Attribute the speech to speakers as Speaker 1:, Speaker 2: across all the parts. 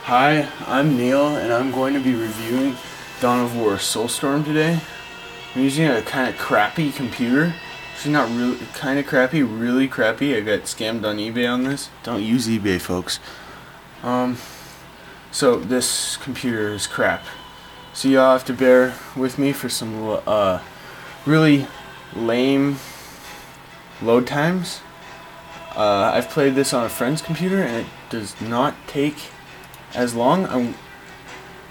Speaker 1: Hi, I'm Neil, and I'm going to be reviewing Dawn of War Soulstorm today. I'm using a kind of crappy computer. Actually, not really, kind of crappy, really crappy. I got scammed on eBay on this. Don't use eBay, folks. So this computer is crap. So y'all have to bear with me for some really lame load times. I've played this on a friend's computer, and it does not take as long.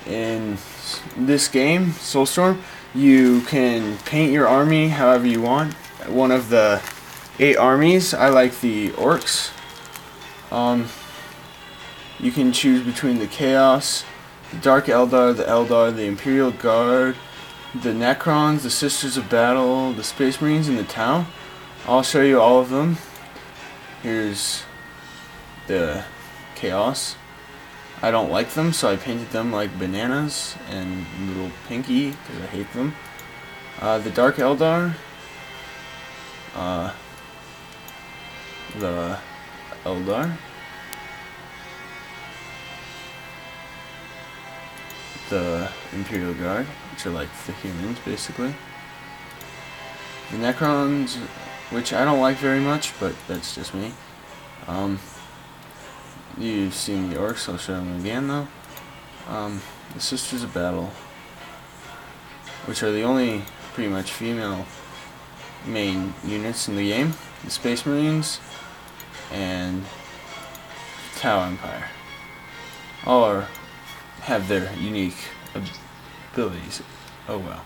Speaker 1: In this game, Soulstorm, you can paint your army however you want. One of the 8 armies. I like the orcs. You can choose between the Chaos, the Dark Eldar, the Imperial Guard, the Necrons, the Sisters of Battle, the Space Marines, and the Tau. I'll show you all of them. Here's the Chaos. I don't like them, so I painted them like bananas and little pinky because I hate them. The Dark Eldar, the Eldar, the Imperial Guard, which are like the humans basically. The Necrons, which I don't like very much, but that's just me. You've seen the orcs, I'll show them again though. The Sisters of Battle, which are the only pretty much female main units in the game. The Space Marines and Tau Empire. All have their unique abilities. Oh well.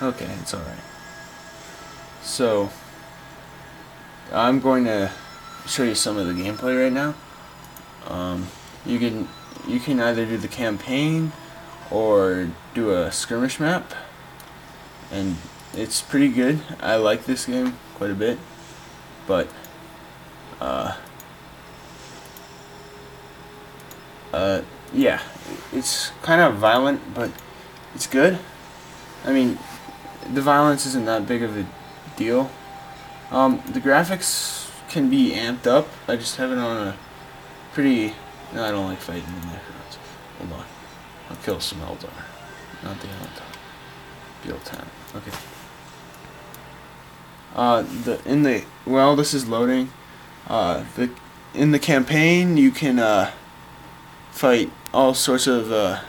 Speaker 1: Okay, it's alright. So, I'm going to show you some of the gameplay right now. You can either do the campaign or do a skirmish map, and it's pretty good. I like this game quite a bit, but yeah, it's kind of violent, but it's good. I mean, the violence isn't that big of a deal. The graphics can be amped up. I just have it on a pretty... No, I don't like fighting in there. Hold on. I'll kill some Eldar. Not the Eldar. Okay. Well, this is loading. In the campaign, you can fight all sorts of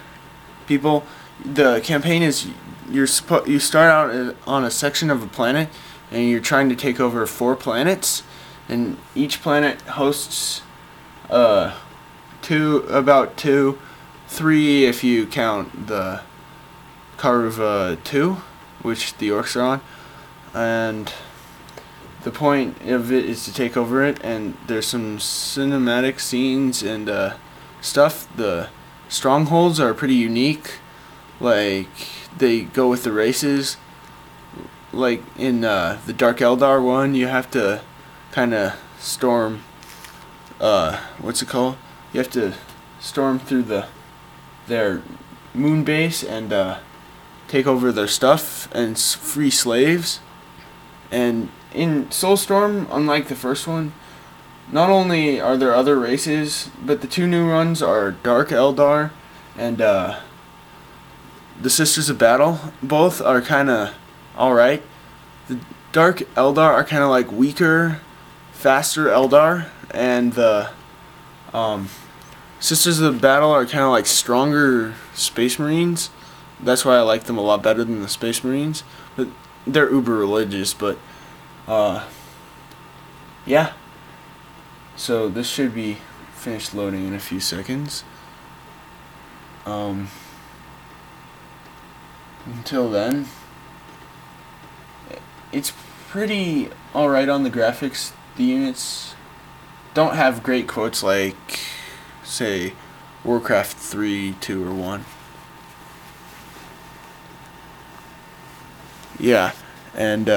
Speaker 1: people. The campaign is you start out on a section of a planet, and you're trying to take over 4 planets, and each planet hosts three if you count the Karuva 2, which the orcs are on, and the point of it is to take over it, and there's some cinematic scenes and stuff. The strongholds are pretty unique, like they go with the races. Like in the Dark Eldar one, you have to kind of storm, what's it called? You have to storm through their moon base and take over their stuff and free slaves. And in Soulstorm, unlike the first one, not only are there other races, but the 2 new ones are Dark Eldar and the Sisters of Battle. Both are kind of alright. The Dark Eldar are kind of like weaker, faster Eldar, and the Sisters of Battle are kind of like stronger Space Marines. That's why I like them a lot better than the Space Marines. But they're uber religious, but yeah. So this should be finished loading in a few seconds. Until then, it's pretty alright on the graphics. The units don't have great quotes like, say, Warcraft 3, 2, or 1. Yeah, and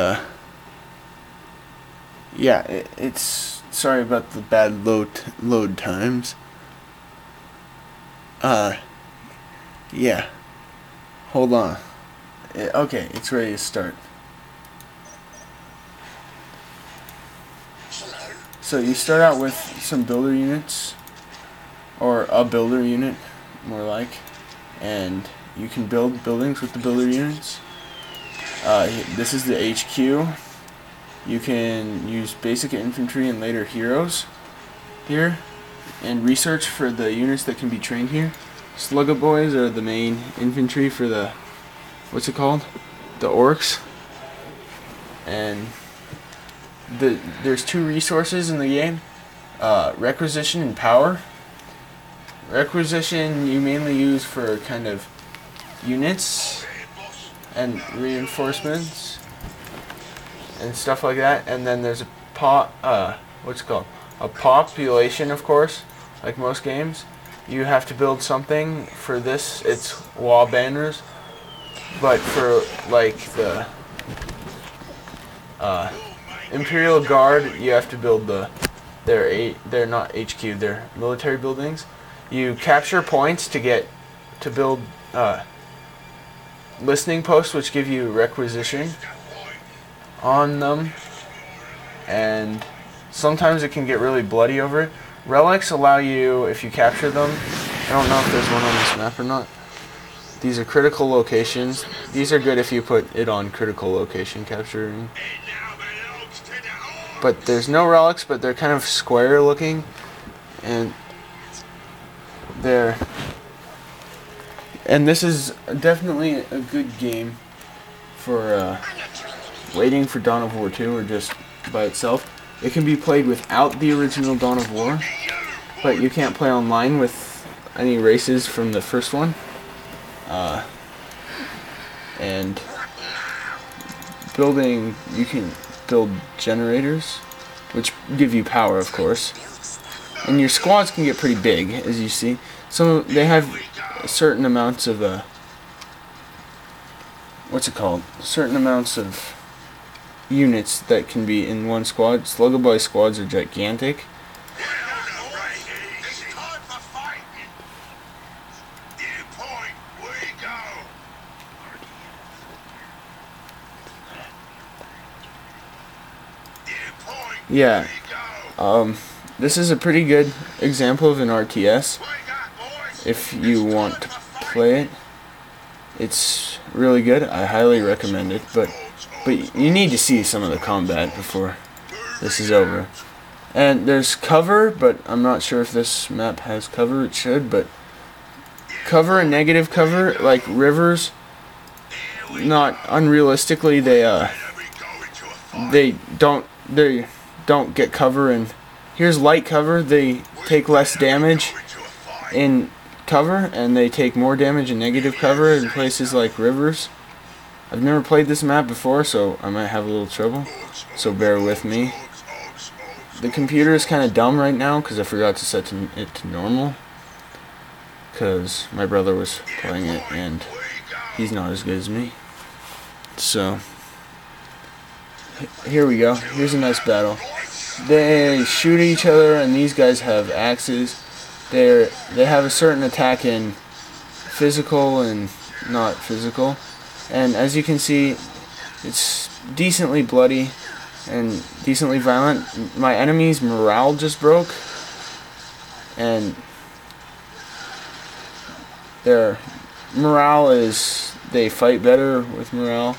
Speaker 1: yeah, it's sorry about the bad load times. Yeah, hold on. Okay, it's ready to start. So you start out with some builder units, or a builder unit. more like, and you can build buildings with the builder units. This is the HQ. You can use basic infantry and later heroes here, and research for the units that can be trained here. Slugga boys are the main infantry for the, what's it called? The orcs. And there's two resources in the game, requisition and power. Requisition you mainly use for kind of units and reinforcements and stuff like that. And then there's a what's it called? A population, of course, like most games. You have to build something for this. It's wall banners, but for like the Imperial Guard, you have to build they're not HQ, they're military buildings. You capture points to build listening posts, which give you requisition on them, and sometimes it can get really bloody over it. Relics allow you, if you capture them, I don't know if there's one on this map or not. These are critical locations. These are good if you put it on critical location capturing. But there's no relics, but they're kind of square looking, and this is definitely a good game for waiting for Dawn of War 2 or just by itself. It can be played without the original Dawn of War, but you can't play online with any races from the first one. And building, you can build generators, which give you power, of course. And your squads can get pretty big, as you see. So they have certain amounts of what's it called? Certain amounts of units that can be in one squad. Slugga boy squads are gigantic. Yeah, this is a pretty good example of an RTS. If you want to play it, it's really good. I highly recommend it, but you need to see some of the combat before this is over. And there's cover, but I'm not sure if this map has cover. It should, but cover and negative cover, like rivers, not unrealistically, they don't get cover. And here's light cover. They take less damage in cover, and they take more damage in negative cover in places like rivers. I've never played this map before, so I might have a little trouble, so bear with me. The computer is kind of dumb right now because I forgot to set it to normal, because my brother was playing it and he's not as good as me. So here we go. Here's a nice battle. They shoot at each other, and these guys have axes. They have a certain attack in physical and not physical, and as you can see, it's decently bloody and decently violent. My enemy's morale just broke, and their morale is, they fight better with morale.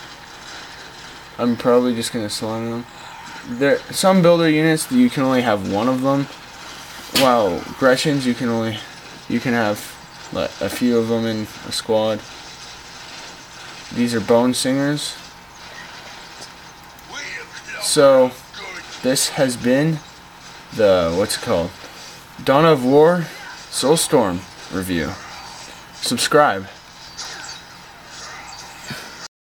Speaker 1: I'm probably just gonna slaughter them. Some builder units, you can only have one of them, while Grecians you can have like a few of them in a squad. These are bone singers. So this has been the, what's it called, Dawn of War Soulstorm review. Subscribe.